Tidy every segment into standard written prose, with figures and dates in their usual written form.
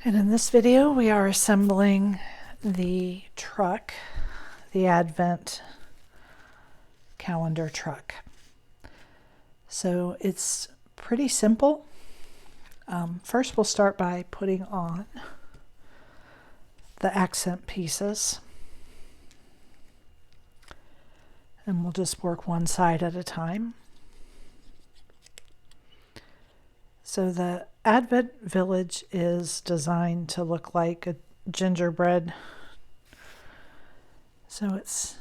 And in this video, we are assembling the truck, the Advent calendar truck. So it's pretty simple. First, we'll start by putting on the accent pieces. And we'll just work one side at a time. So the Advent Village is designed to look like a gingerbread. So it's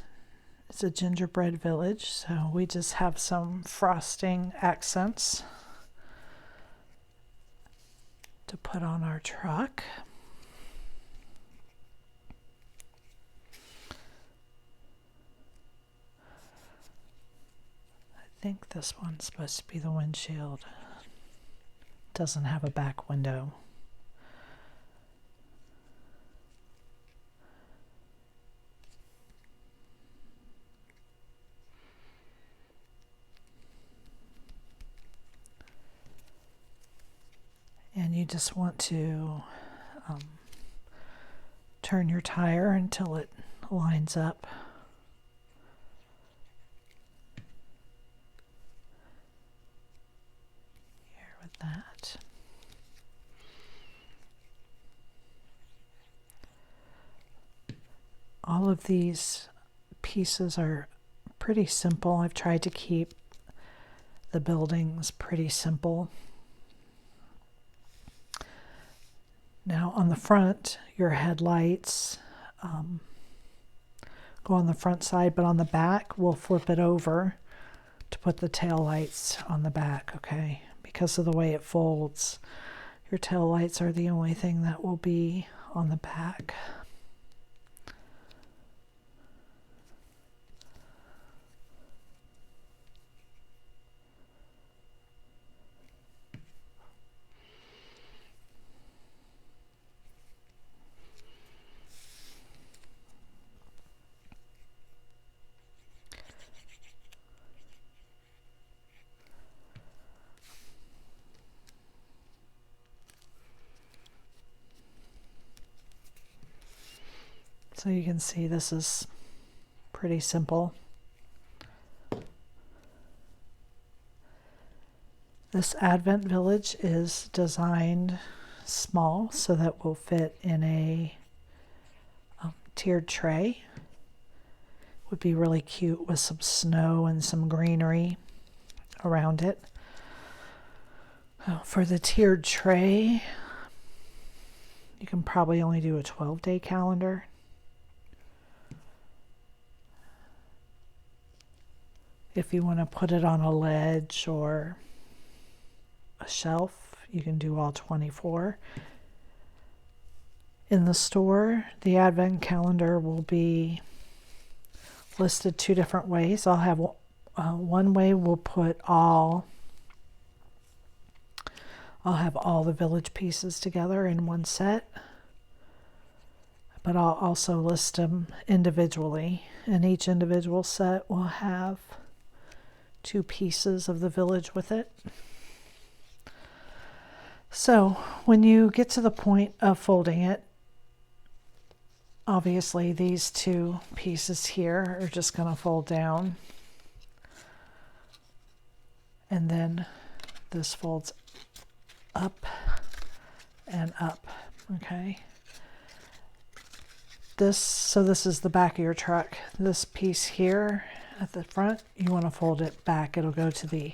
a gingerbread village. So we just have some frosting accents to put on our truck. I think this one's supposed to be the windshield. Doesn't have a back window. And you just want to turn your tire until it lines up. Here with that. All of these pieces are pretty simple. I've tried to keep the buildings pretty simple. Now on the front, your headlights go on the front side, but on the back, we'll flip it over to put the tail lights on the back, okay? Because of the way it folds, your tail lights are the only thing that will be on the back. So you can see this is pretty simple. This Advent Village is designed small so that will fit in a tiered tray. Would be really cute with some snow and some greenery around it. For the tiered tray, you can probably only do a 12-day calendar. If you want to put it on a ledge or a shelf, you can do all 24. In the store, the Advent calendar will be listed two different ways. I'll have one way we'll put I'll have all the village pieces together in one set, but I'll also list them individually, and each individual set will have two pieces of the village with it. So when you get to the point of folding it, obviously these two pieces here are just going to fold down, and then this folds up and up. Okay, so this is the back of your truck. This piece here at the front, you want to fold it back. It'll go to the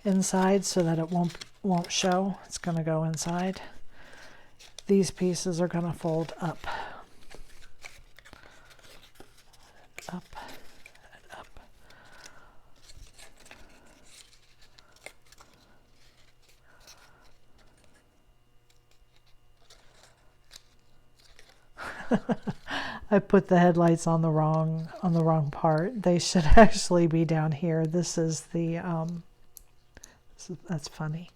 inside so that it won't show. It's going to go inside. These pieces are going to fold up, up, and up. I put the headlights on the wrong part. They should actually be down here. This is the that's funny.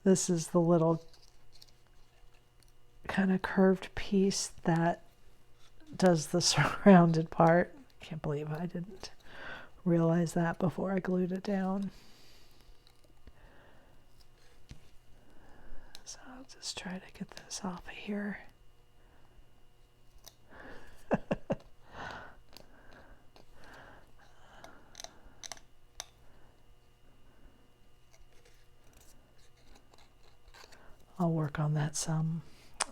This is the little kind of curved piece that does the surrounded part. Can't believe I didn't realize that before I glued it down. So I'll Just try to get this off of here. I'll work on that some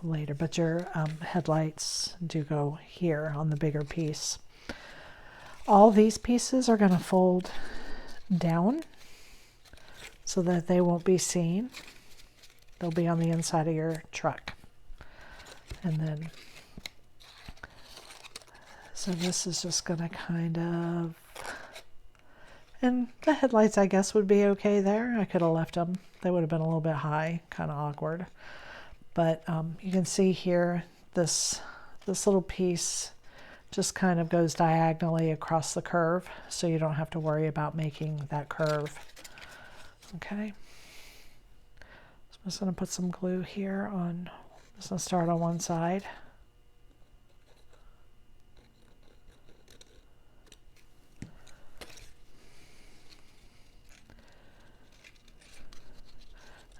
later, but your headlights do go here on the bigger piece. All these pieces are going to fold down so that they won't be seen. They'll be on the inside of your truck. And then, so this is just going to kind of, and the headlights I guess would be okay there. I could have left them. They would have been a little bit high, kind of awkward. But you can see here, this little piece just kind of goes diagonally across the curve, so you don't have to worry about making that curve. Okay. So I'm just going to put some glue here on, I'm just going to start on one side.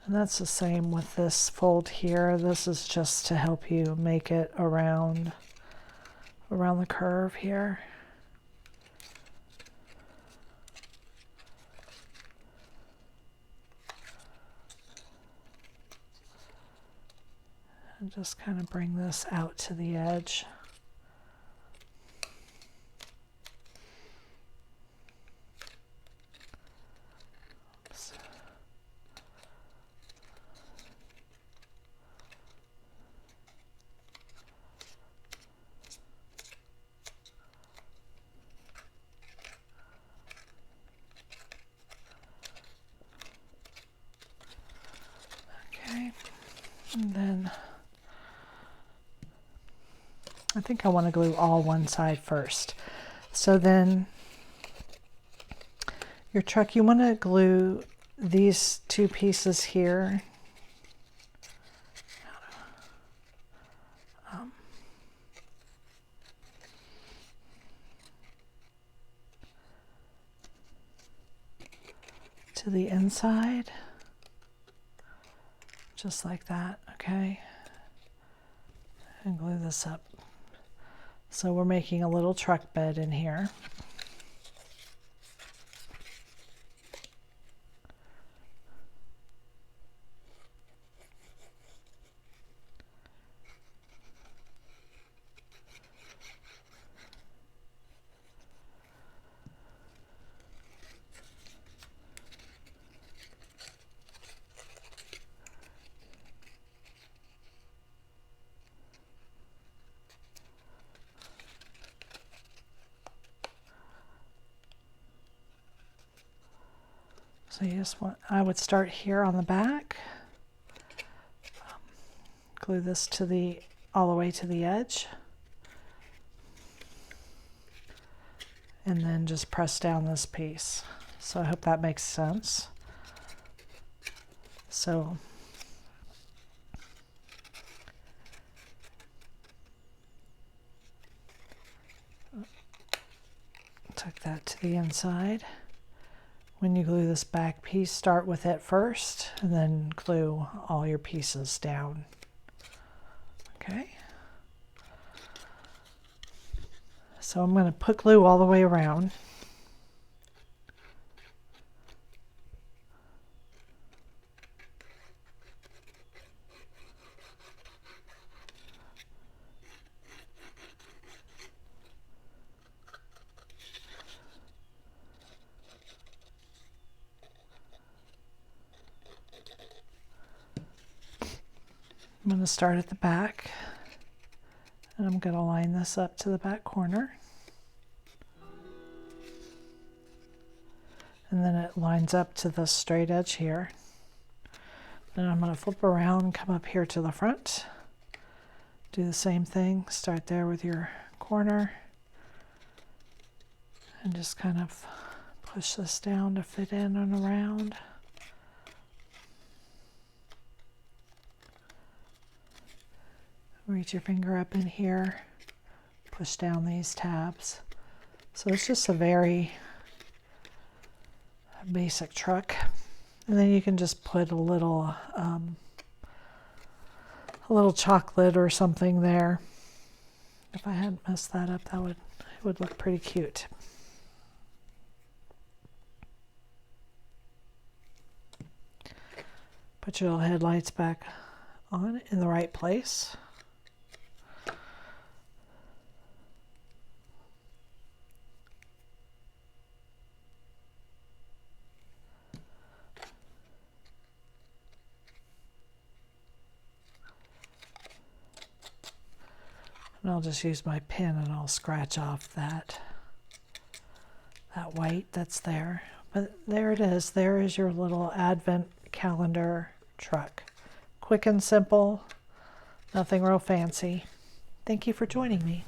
And that's the same with this fold here. This is just to help you make it around the curve here. And just kind of bring this out to the edge. Oops. Okay, and then I think I want to glue all one side first. So then your truck, you want to glue these two pieces here. To the inside, just like that, okay? And glue this up. So we're making a little truck bed in here. So you just want, I would start here on the back, glue this to the, all the way to the edge, and then just press down this piece. So I hope that makes sense. So tuck that to the inside. When you glue this back piece, start with it first and then glue all your pieces down. Okay. So I'm going to put glue all the way around. I'm going to start at the back, and I'm going to line this up to the back corner. And then it lines up to the straight edge here. Then I'm going to flip around, come up here to the front. Do the same thing, start there with your corner. And just kind of push this down to fit in and around. Reach your finger up in here, push down these tabs. So it's just a very basic truck. And then you can just put a little a little chocolate or something there. If I hadn't messed that up, it would look pretty cute. Put your little headlights back on in the right place. And I'll just use my pen and I'll scratch off that white that's there. But there it is. There is your little advent calendar truck. Quick and simple, nothing real fancy. Thank you for joining me.